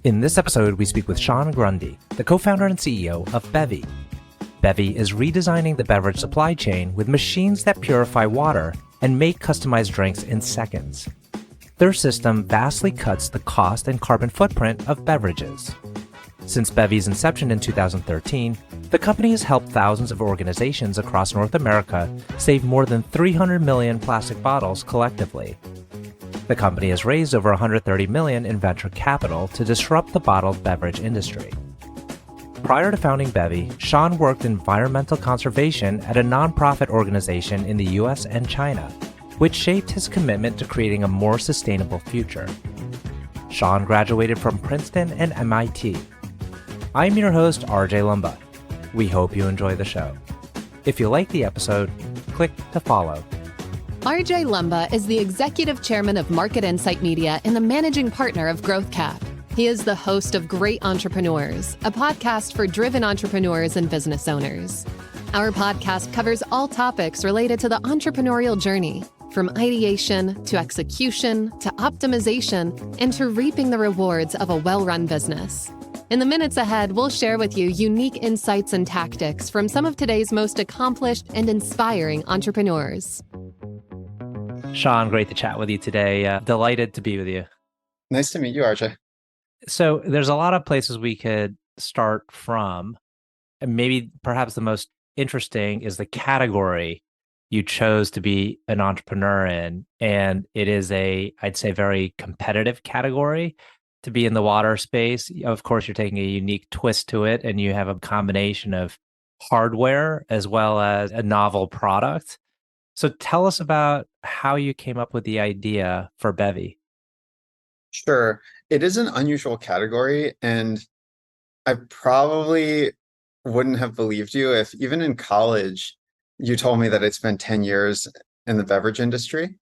In this episode, we speak with Sean Grundy, the co-founder and CEO of Bevi. Bevi is redesigning the beverage supply chain with machines that purify water and make customized drinks in seconds. Their system vastly cuts the cost and carbon footprint of beverages. Since Bevi's inception in 2013, the company has helped thousands of organizations across North America save more than 300 million plastic bottles collectively. The company has raised over $130 million in venture capital to disrupt the bottled beverage industry. Prior to founding Bevi, Sean worked in environmental conservation at a nonprofit organization in the US and China, which shaped his commitment to creating a more sustainable future. Sean graduated from Princeton and MIT. I'm your host, RJ Lumba. We hope you enjoy the show. If you like the episode, click to follow. RJ Lumba is the executive chairman of Market Insight Media and the managing partner of GrowthCap. He is the host of Great Entrepreneurs, a podcast for driven entrepreneurs and business owners. Our podcast covers all topics related to the entrepreneurial journey, from ideation to execution to optimization and to reaping the rewards of a well-run business. In the minutes ahead, we'll share with you unique insights and tactics from some of today's most accomplished and inspiring entrepreneurs. Sean, great to chat with you today. Delighted to be with you. Nice to meet you, RJ. So there's a lot of places we could start from. And maybe perhaps the most interesting is the category you chose to be an entrepreneur in. And it is I'd say, very competitive category to be in the water space. Of course, you're taking a unique twist to it, and you have a combination of hardware as well as a novel product. So tell us about how you came up with the idea for Bevi. Sure. It is an unusual category, and I probably wouldn't have believed you if even in college you told me that I'd spent 10 years in the beverage industry.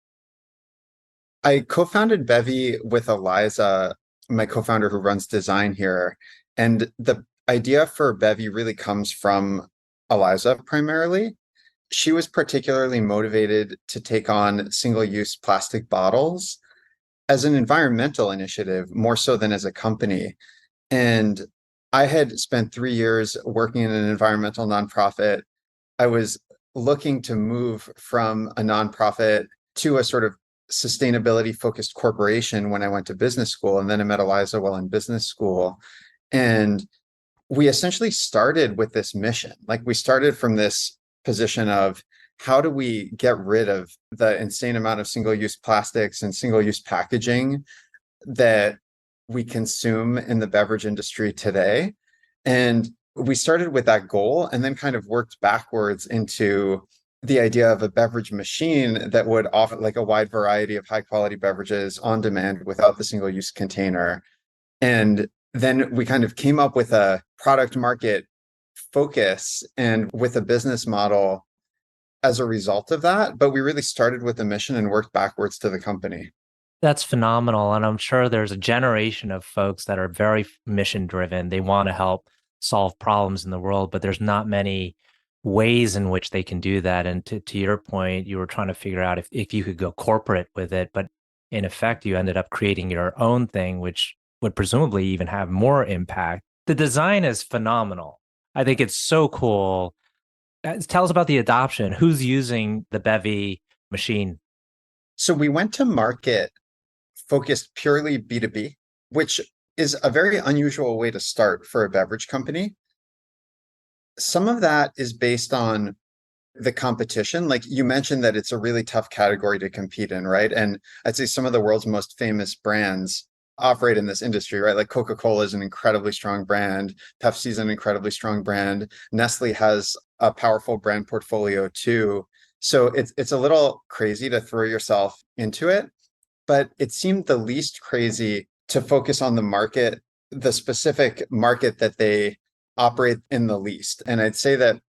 I co-founded Bevi with Eliza, my co-founder who runs design here, and the idea for Bevi really comes from Eliza primarily. She was particularly motivated to take on single-use plastic bottles as an environmental initiative, more so than as a company. And I had spent 3 years working in an environmental nonprofit. I was looking to move from a nonprofit to a sort of sustainability-focused corporation when I went to business school, and then I met Eliza while in business school. And we essentially started with this mission. Like, we started from this position of how do we get rid of the insane amount of single-use plastics and single-use packaging that we consume in the beverage industry today. And we started with that goal and then kind of worked backwards into the idea of a beverage machine that would offer like a wide variety of high-quality beverages on demand without the single-use container. And then we kind of came up with a product market focus and with a business model as a result of that. But we really started with a mission and worked backwards to the company. That's phenomenal. And I'm sure there's a generation of folks that are very mission driven. They want to help solve problems in the world, but there's not many ways in which they can do that. And to your point, you were trying to figure out if you could go corporate with it, but in effect, you ended up creating your own thing, which would presumably even have more impact. The design is phenomenal. I think it's so cool. Tell us about the adoption. Who's using the Bevi machine? So we went to market focused purely B2B, which is a very unusual way to start for a beverage company. Some of that is based on the competition. Like you mentioned that it's a really tough category to compete in, right? And I'd say some of the world's most famous brands operate in this industry, right? Like Coca-Cola is an incredibly strong brand. Pepsi is an incredibly strong brand. Nestle has a powerful brand portfolio too. So it's a little crazy to throw yourself into it, but it seemed the least crazy to focus on the market, the specific market that they operate in the least. And I'd say that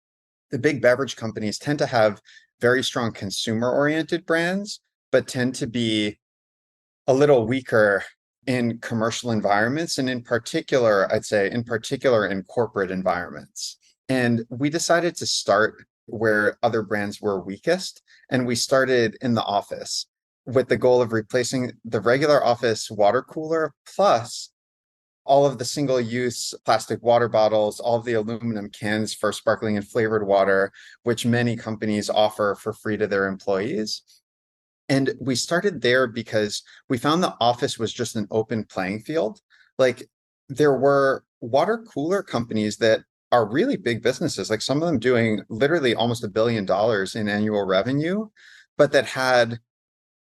the big beverage companies tend to have very strong consumer-oriented brands, but tend to be a little weaker in commercial environments, and in particular, I'd say in particular in corporate environments. And we decided to start where other brands were weakest, and we started in the office with the goal of replacing the regular office water cooler plus all of the single-use plastic water bottles, all of the aluminum cans for sparkling and flavored water, which many companies offer for free to their employees. And we started there because we found the office was just an open playing field. Like there were water cooler companies that are really big businesses, like some of them doing literally almost $1 billion in annual revenue, but that had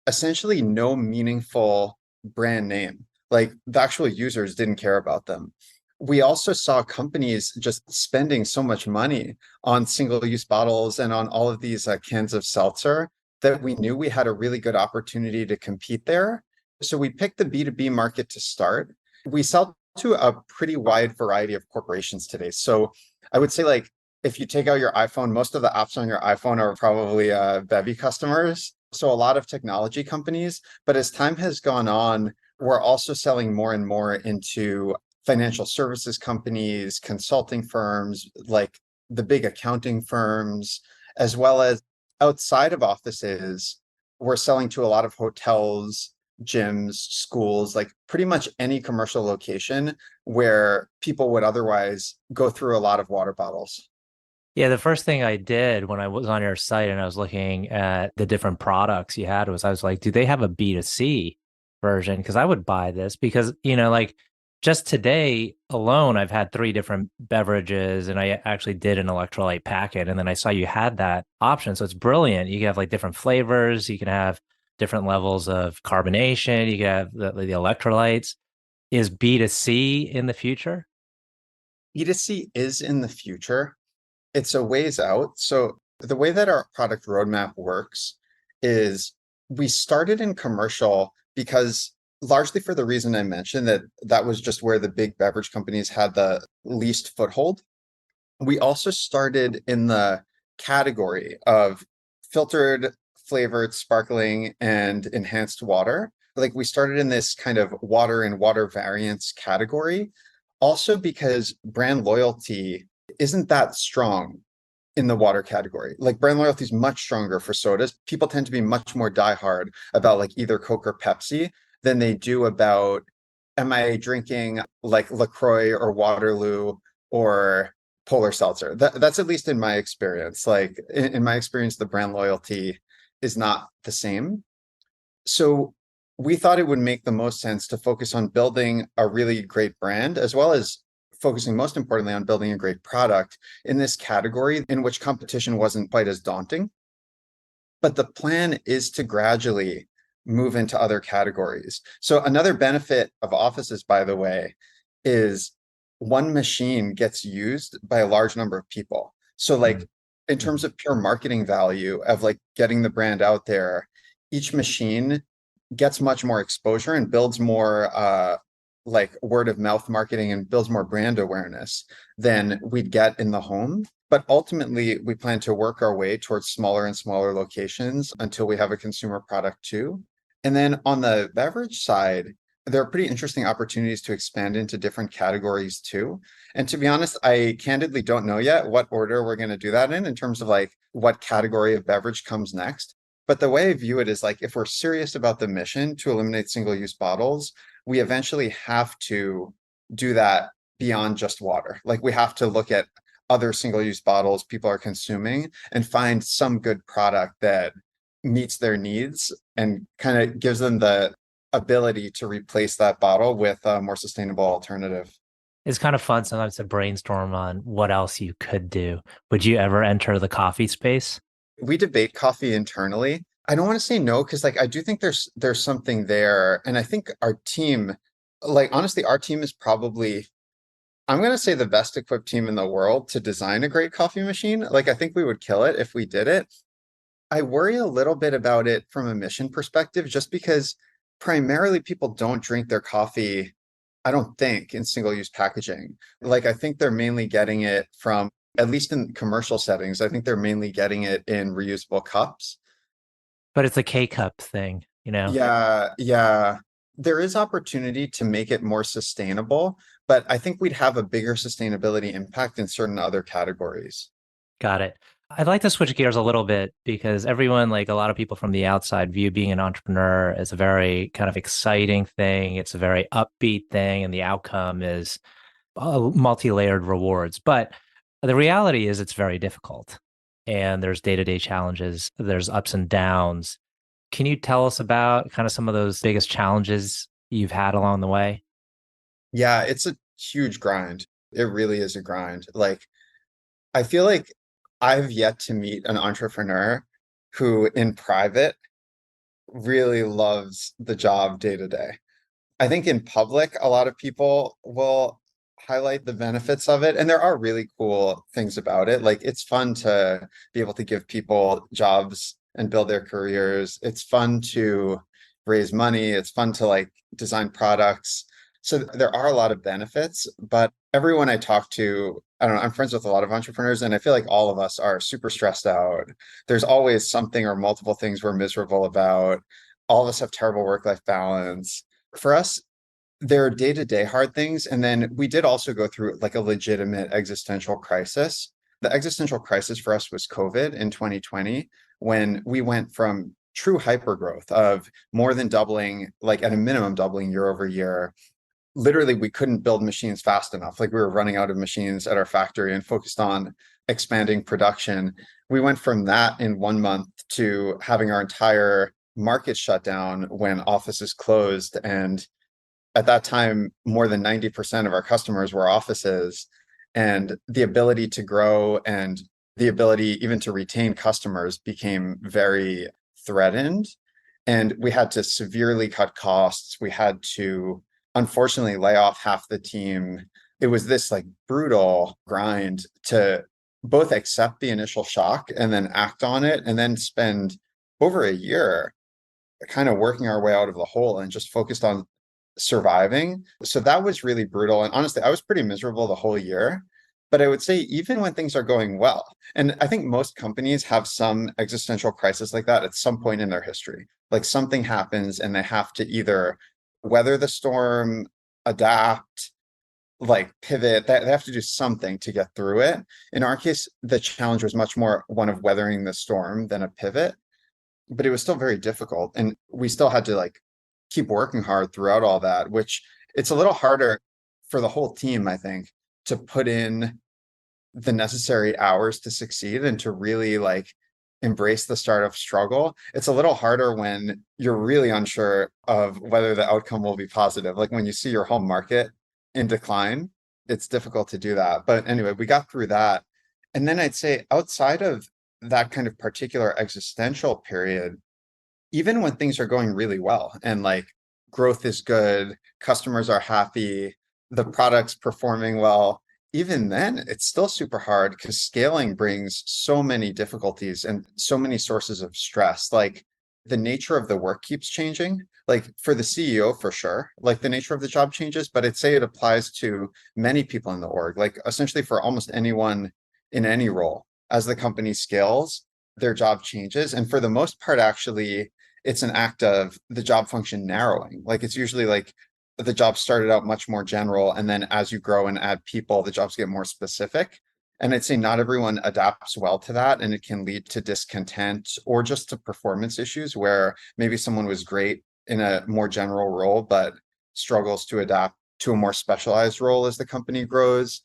essentially no meaningful brand name. Like the actual users didn't care about them. We also saw companies just spending so much money on single-use bottles and on all of these cans of seltzer that we knew we had a really good opportunity to compete there. So we picked the B2B market to start. We sell to a pretty wide variety of corporations today. So I would say like if you take out your iPhone, most of the apps on your iPhone are probably Bevi customers. So a lot of technology companies, but as time has gone on, we're also selling more and more into financial services companies, consulting firms, like the big accounting firms, as well as outside of offices, we're selling to a lot of hotels, gyms, schools, like pretty much any commercial location where people would otherwise go through a lot of water bottles. Yeah, the first thing I did when I was on your site and I was looking at the different products you had was I was like, do they have a B2C version? Because I would buy this because, like just today alone, I've had 3 different beverages and I actually did an electrolyte packet. And then I saw you had that option. So it's brilliant. You can have like different flavors. You can have different levels of carbonation. You can have the electrolytes. Is B2C in the future? B2C is in the future. It's a ways out. So the way that our product roadmap works is we started in commercial because largely for the reason I mentioned that that was just where the big beverage companies had the least foothold. We also started in the category of filtered, flavored, sparkling, and enhanced water. Like we started in this kind of water and water variants category, also because brand loyalty isn't that strong in the water category. Like brand loyalty is much stronger for sodas. People tend to be much more diehard about like either Coke or Pepsi than they do about am I drinking like LaCroix or Waterloo or Polar Seltzer. That's at least in my experience. Like in my experience, the brand loyalty is not the same. So we thought it would make the most sense to focus on building a really great brand, as well as focusing most importantly on building a great product in this category in which competition wasn't quite as daunting. But the plan is to gradually move into other categories. So another benefit of offices, by the way, is one machine gets used by a large number of people. So like in terms of pure marketing value of like getting the brand out there, each machine gets much more exposure and builds more like word of mouth marketing and builds more brand awareness than we'd get in the home. But ultimately, we plan to work our way towards smaller and smaller locations until we have a consumer product too. And then on the beverage side, there are pretty interesting opportunities to expand into different categories too. And to be honest, I candidly don't know yet what order we're going to do that in terms of like what category of beverage comes next. But the way I view it is like if we're serious about the mission to eliminate single-use bottles, we eventually have to do that beyond just water. Like we have to look at other single-use bottles people are consuming and find some good product that meets their needs and kind of gives them the ability to replace that bottle with a more sustainable alternative. It's kind of fun sometimes to brainstorm on what else you could do. Would you ever enter the coffee space? We debate coffee internally. I don't want to say no because like I do think there's something there. And I think our team, like honestly, our team is probably I'm going to say the best equipped team in the world to design a great coffee machine. Like I think we would kill it if we did it. I worry a little bit about it from a mission perspective, just because primarily people don't drink their coffee, I don't think, in single-use packaging. Like I think they're mainly getting it from, at least in commercial settings, I think they're mainly getting it in reusable cups. But it's a K-cup thing, you know? Yeah. There is opportunity to make it more sustainable, but I think we'd have a bigger sustainability impact in certain other categories. Got it. I'd like to switch gears a little bit because everyone, like a lot of people from the outside, view being an entrepreneur as a very kind of exciting thing. It's a very upbeat thing, and the outcome is multi-layered rewards. But the reality is it's very difficult. And there's day-to-day challenges, there's ups and downs. Can you tell us about kind of some of those biggest challenges you've had along the way? Yeah, it's a huge grind. It really is a grind. Like, I feel like I've yet to meet an entrepreneur who in private really loves the job day to day. I think in public, a lot of people will highlight the benefits of it, and there are really cool things about it. Like, it's fun to be able to give people jobs and build their careers. It's fun to raise money. It's fun to like design products. So there are a lot of benefits, but everyone I talk to, I don't know, I'm friends with a lot of entrepreneurs, and I feel like all of us are super stressed out. There's always something or multiple things we're miserable about. All of us have terrible work-life balance. For us, there are day-to-day hard things. And then we did also go through like a legitimate existential crisis. The existential crisis for us was COVID in 2020, when we went from true hypergrowth of more than doubling, like at a minimum doubling year over year. Literally, we couldn't build machines fast enough. Like, we were running out of machines at our factory and focused on expanding production. We went from that in 1 month to having our entire market shut down when offices closed. And at that time, more than 90% of our customers were offices. And the ability to grow and the ability even to retain customers became very threatened. And we had to severely cut costs. We had to, unfortunately, lay off half the team. It was this like brutal grind to both accept the initial shock and then act on it, and then spend over a year kind of working our way out of the hole and just focused on surviving. So that was really brutal. And honestly, I was pretty miserable the whole year. But I would say, even when things are going well, and I think most companies have some existential crisis like that at some point in their history. Like, something happens and they have to either weather the storm, adapt, like pivot. They have to do something to get through it. In our case, the challenge was much more one of weathering the storm than a pivot, but it was still very difficult. And we still had to like keep working hard throughout all that, which it's a little harder for the whole team, I think, to put in the necessary hours to succeed and to really like embrace the startup struggle. It's a little harder when you're really unsure of whether the outcome will be positive. Like, when you see your home market in decline, it's difficult to do that. But anyway, we got through that. And then I'd say, outside of that kind of particular existential period, even when things are going really well and like growth is good, customers are happy, the product's performing well, even then it's still super hard because scaling brings so many difficulties and so many sources of stress. Like, the nature of the work keeps changing. Like, for the CEO, for sure, like the nature of the job changes, but I'd say it applies to many people in the org, like essentially for almost anyone in any role. As the company scales, their job changes. And for the most part, actually, it's an act of the job function narrowing. Like, it's usually like the job started out much more general, and then as you grow and add people, the jobs get more specific. And I'd say not everyone adapts well to that, and it can lead to discontent or just to performance issues, where maybe someone was great in a more general role but struggles to adapt to a more specialized role as the company grows.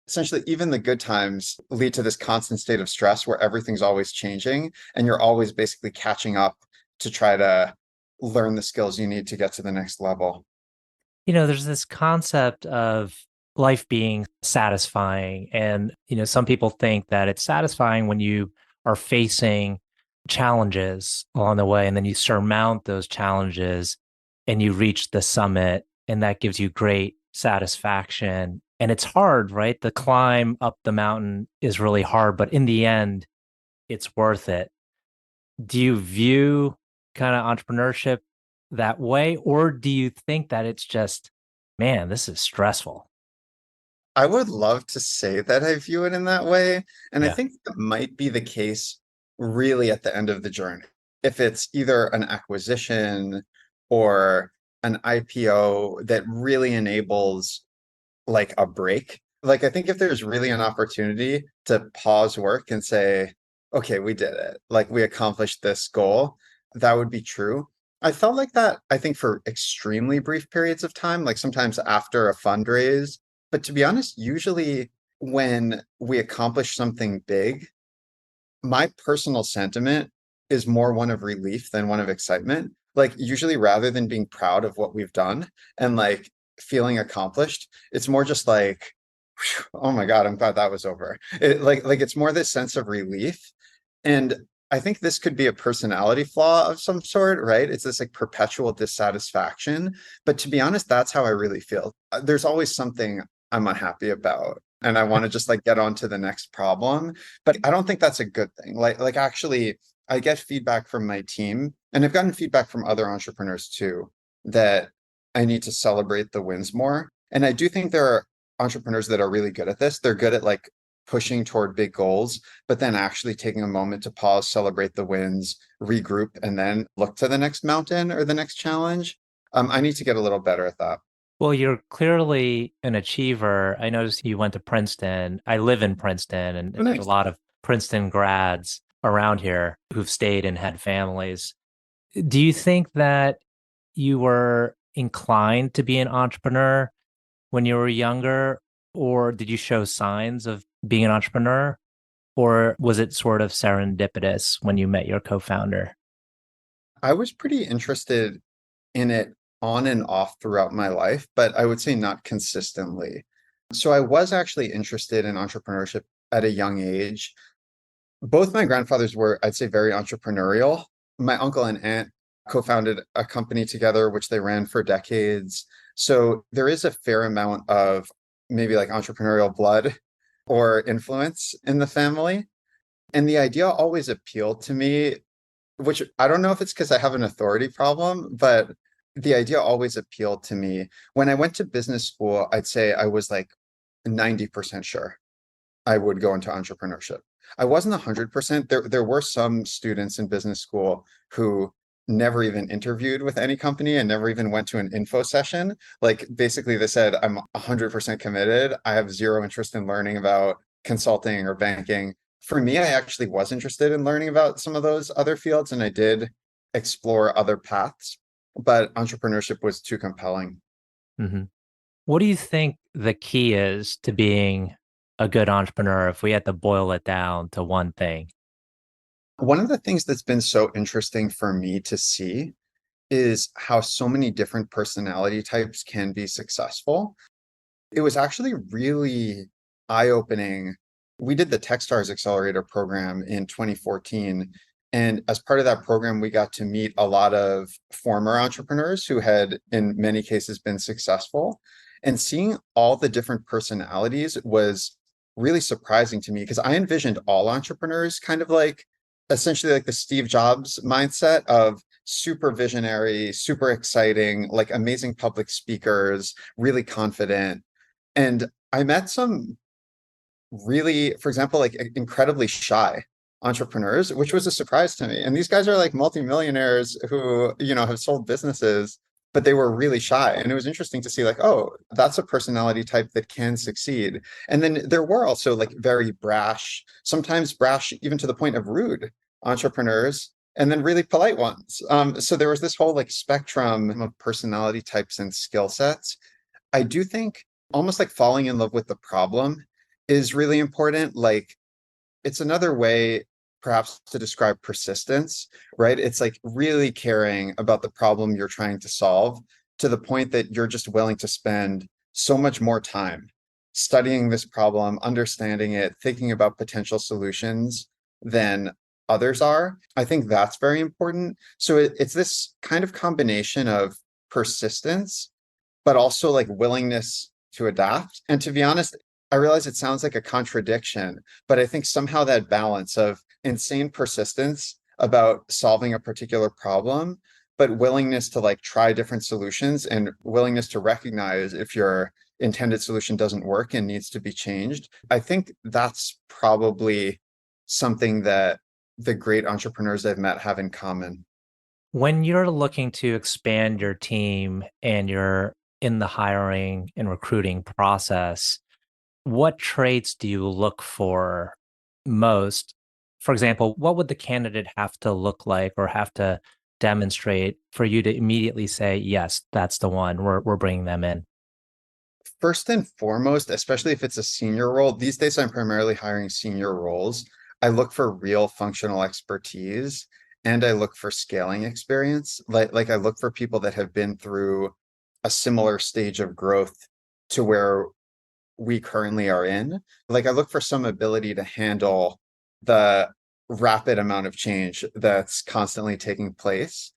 Essentially, even the good times lead to this constant state of stress where everything's always changing and you're always basically catching up to try to learn the skills you need to get to the next level. There's this concept of life being satisfying. And, some people think that it's satisfying when you are facing challenges along the way, and then you surmount those challenges and you reach the summit, and that gives you great satisfaction. And it's hard, right? The climb up the mountain is really hard, but in the end, it's worth it. Do you view kind of entrepreneurship that way, or do you think that it's just, man, this is stressful? I would love to say that I view it in that way. And I Yeah. think that might be the case really at the end of the journey. If it's either an acquisition or an IPO that really enables like a break, like, I think if there's really an opportunity to pause work and say, okay, we did it. Like we accomplished this goal. That would be true. I felt like that, I think, for extremely brief periods of time, like sometimes after a fundraise. But to be honest, usually when we accomplish something big, my personal sentiment is more one of relief than one of excitement. Like usually rather than being proud of what we've done and like feeling accomplished, it's more just like, "Phew, oh my God, I'm glad that was over." Like it's more this sense of relief. And I think this could be a personality flaw of some sort, right? It's this like perpetual dissatisfaction. But to be honest, that's how I really feel. There's always something I'm unhappy about. And I want to just like get on to the next problem. But I don't think that's a good thing. Like actually, I get feedback from my team, and I've gotten feedback from other entrepreneurs too, that I need to celebrate the wins more. And I do think there are entrepreneurs that are really good at this. They're good at like pushing toward big goals, but then actually taking a moment to pause, celebrate the wins, regroup, and then look to the next mountain or the next challenge. I need to get a little better at that. Well, you're clearly an achiever. I noticed you went to Princeton. I live in Princeton, and Oh, there's a nice. lot of Princeton grads around here who've stayed and had families. Do you think that you were inclined to be an entrepreneur when you were younger, or did you show signs of being an entrepreneur, or was it sort of serendipitous when you met your co-founder? I was pretty interested in it on and off throughout my life, but I would say not consistently. So I was actually interested in entrepreneurship at a young age. Both my grandfathers were, I'd say, very entrepreneurial. My uncle and aunt co-founded a company together, which they ran for decades. So there is a fair amount of maybe like entrepreneurial blood or influence in the family. And the idea always appealed to me, which I don't know if it's because I have an authority problem, but the idea always appealed to me. When I went to business school, I'd say I was like 90% sure I would go into entrepreneurship. I wasn't 100%. There were some students in business school who never even interviewed with any company and never even went to an info session. Like basically they said, I'm 100% committed. I have zero interest in learning about consulting or banking. For me, I actually was interested in learning about some of those other fields, and I did explore other paths, but entrepreneurship was too compelling. Hmm. What do you think the key is to being a good entrepreneur if we had to boil it down to one thing? One of the things that's been so interesting for me to see is how so many different personality types can be successful. It was actually really eye-opening. We did the Techstars Accelerator program in 2014. And as part of that program, we got to meet a lot of former entrepreneurs who had, in many cases, been successful. And seeing all the different personalities was really surprising to me because I envisioned all entrepreneurs kind of like essentially like the Steve Jobs mindset of super visionary, super exciting, like amazing public speakers, really confident. And I met some really, for example, like incredibly shy entrepreneurs, which was a surprise to me. And these guys are like multimillionaires who, have sold businesses, but they were really shy. And it was interesting to see like, oh, that's a personality type that can succeed. And then there were also like very brash, sometimes brash even to the point of rude entrepreneurs, and then really polite ones. So there was this whole like spectrum of personality types and skill sets. I do think almost like falling in love with the problem is really important. Like it's another way perhaps to describe persistence, right? It's like really caring about the problem you're trying to solve to the point that you're just willing to spend so much more time studying this problem, understanding it, thinking about potential solutions than others are. I think that's very important. So it's this kind of combination of persistence but also like willingness to adapt. And to be honest, I realize it sounds like a contradiction, but I think somehow that balance of insane persistence about solving a particular problem, but willingness to like try different solutions and willingness to recognize if your intended solution doesn't work and needs to be changed. I think that's probably something that the great entrepreneurs I've met have in common. When you're looking to expand your team and you're in the hiring and recruiting process, what traits do you look for most For example, what would the candidate have to look like or have to demonstrate for you to immediately say, yes, that's the one, we're bringing them in? First and foremost, especially if it's a senior role, these days I'm primarily hiring senior roles. I look for real functional expertise and I look for scaling experience. Like I look for people that have been through a similar stage of growth to where we currently are in. Like I look for some ability to handle the rapid amount of change that's constantly taking place.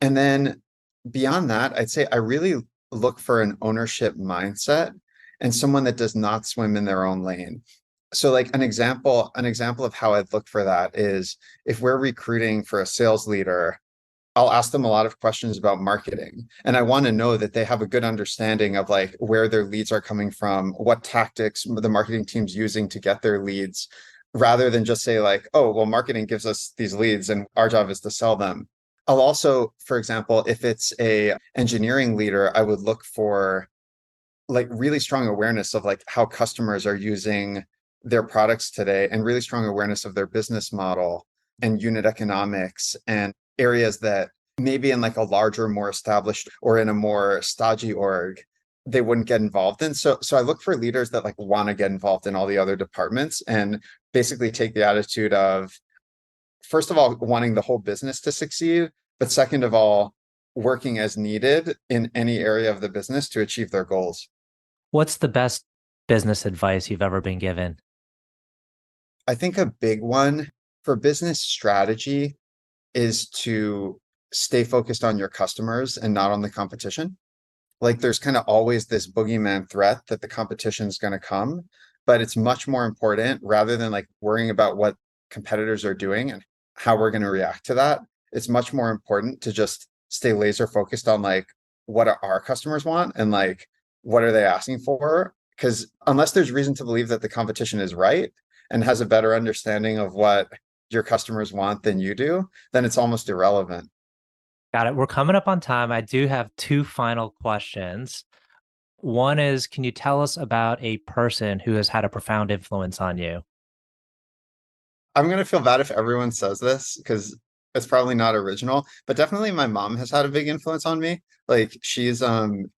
And then beyond that, I'd say I really look for an ownership mindset and someone that does not swim in their own lane. So like an example of how I'd look for that is if we're recruiting for a sales leader, I'll ask them a lot of questions about marketing. And I want to know that they have a good understanding of like where their leads are coming from, what tactics the marketing team's using to get their leads, rather than just say like, oh, well, marketing gives us these leads and our job is to sell them. I'll also, for example, if it's a engineering leader, I would look for like really strong awareness of like how customers are using their products today and really strong awareness of their business model and unit economics and areas that maybe in like a larger, more established or in a more stodgy org, they wouldn't get involved in. So I look for leaders that like want to get involved in all the other departments and basically take the attitude of, first of all, wanting the whole business to succeed, but second of all, working as needed in any area of the business to achieve their goals. What's the best business advice you've ever been given? I think a big one for business strategy is to stay focused on your customers and not on the competition. Like there's kind of always this boogeyman threat that the competition is going to come, but it's much more important rather than like worrying about what competitors are doing and how we're going to react to that. It's much more important to just stay laser focused on like what our customers want and like what are they asking for? Because unless there's reason to believe that the competition is right and has a better understanding of what your customers want than you do, then it's almost irrelevant. Got it. We're coming up on time. I do have two final questions. One is, can you tell us about a person who has had a profound influence on you? I'm going to feel bad if everyone says this because it's probably not original, but definitely my mom has had a big influence on me. Like she's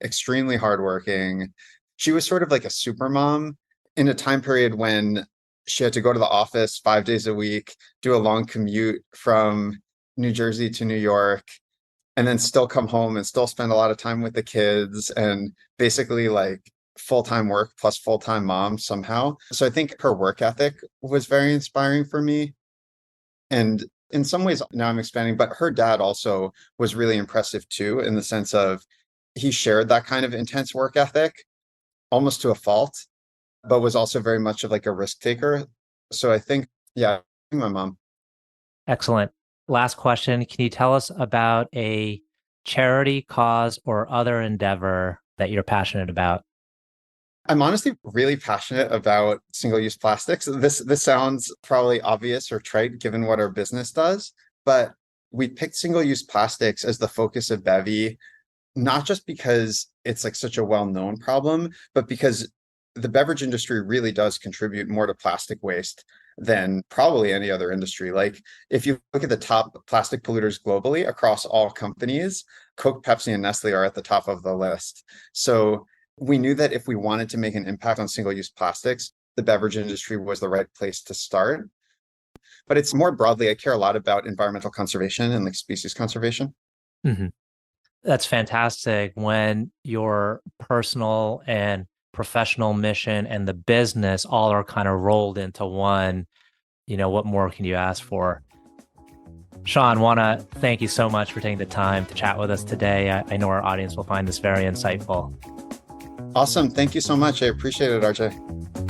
extremely hardworking. She was sort of like a super mom in a time period when she had to go to the office 5 days a week, do a long commute from New Jersey to New York, and then still come home and still spend a lot of time with the kids and basically like full-time work plus full-time mom somehow. So I think her work ethic was very inspiring for me. And in some ways, now I'm expanding, but her dad also was really impressive too, in the sense of he shared that kind of intense work ethic almost to a fault, but was also very much of like a risk taker. So I think, yeah, my mom. Excellent. Last question. Can you tell us about a charity, cause, or other endeavor that you're passionate about? I'm honestly really passionate about single-use plastics. This sounds probably obvious or trite given what our business does, but we picked single-use plastics as the focus of Bevi, not just because it's like such a well-known problem, but because the beverage industry really does contribute more to plastic waste than probably any other industry. Like if you look at the top plastic polluters globally across all companies, Coke, Pepsi, and Nestle are at the top of the list. So we knew that if we wanted to make an impact on single-use plastics, the beverage industry was the right place to start. But it's more broadly, I care a lot about environmental conservation and like species conservation. Mm-hmm. That's fantastic when your personal and professional mission and the business all are kind of rolled into one. What more can you ask for? Sean, want to thank you so much for taking the time to chat with us today. I know our audience will find this very insightful. Awesome. Thank you so much. I appreciate it, RJ.